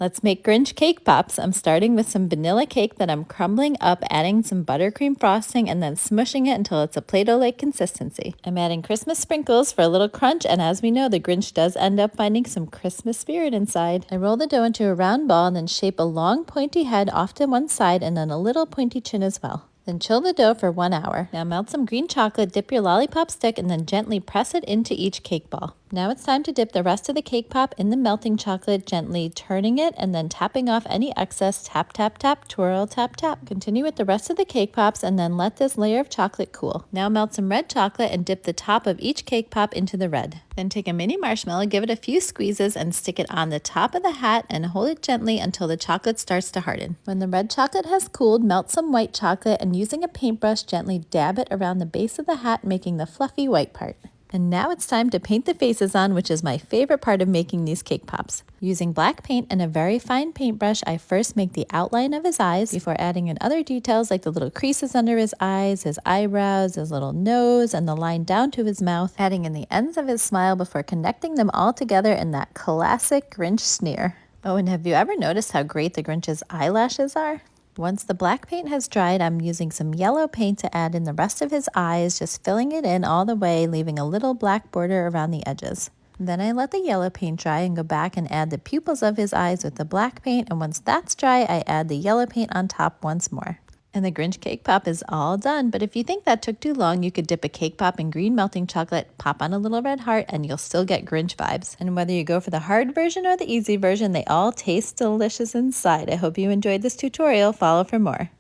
Let's make Grinch cake pops. I'm starting with some vanilla cake that I'm crumbling up, adding some buttercream frosting, and then smushing it until it's a Play-Doh-like consistency. I'm adding Christmas sprinkles for a little crunch, and as we know, the Grinch does end up finding some Christmas spirit inside. I roll the dough into a round ball and then shape a long pointy head off to one side and then a little pointy chin as well. Then chill the dough for 1 hour. Now melt some green chocolate, dip your lollipop stick, and then gently press it into each cake ball. Now it's time to dip the rest of the cake pop in the melting chocolate, gently turning it and then tapping off any excess. Tap, tap, tap, twirl, tap, tap. Continue with the rest of the cake pops and then let this layer of chocolate cool. Now melt some red chocolate and dip the top of each cake pop into the red. Then take a mini marshmallow, give it a few squeezes, and stick it on the top of the hat and hold it gently until the chocolate starts to harden. When the red chocolate has cooled, melt some white chocolate and using a paintbrush, gently dab it around the base of the hat, making the fluffy white part. And now it's time to paint the faces on, which is my favorite part of making these cake pops. Using black paint and a very fine paintbrush, I first make the outline of his eyes before adding in other details like the little creases under his eyes, his eyebrows, his little nose, and the line down to his mouth, adding in the ends of his smile before connecting them all together in that classic Grinch sneer. Oh, and have you ever noticed how great the Grinch's eyelashes are? Once the black paint has dried, I'm using some yellow paint to add in the rest of his eyes, just filling it in all the way, leaving a little black border around the edges. Then I let the yellow paint dry and go back and add the pupils of his eyes with the black paint, and once that's dry, I add the yellow paint on top once more. And the Grinch cake pop is all done, but if you think that took too long, you could dip a cake pop in green melting chocolate, pop on a little red heart, and you'll still get Grinch vibes. And whether you go for the hard version or the easy version, they all taste delicious inside. I hope you enjoyed this tutorial. Follow for more.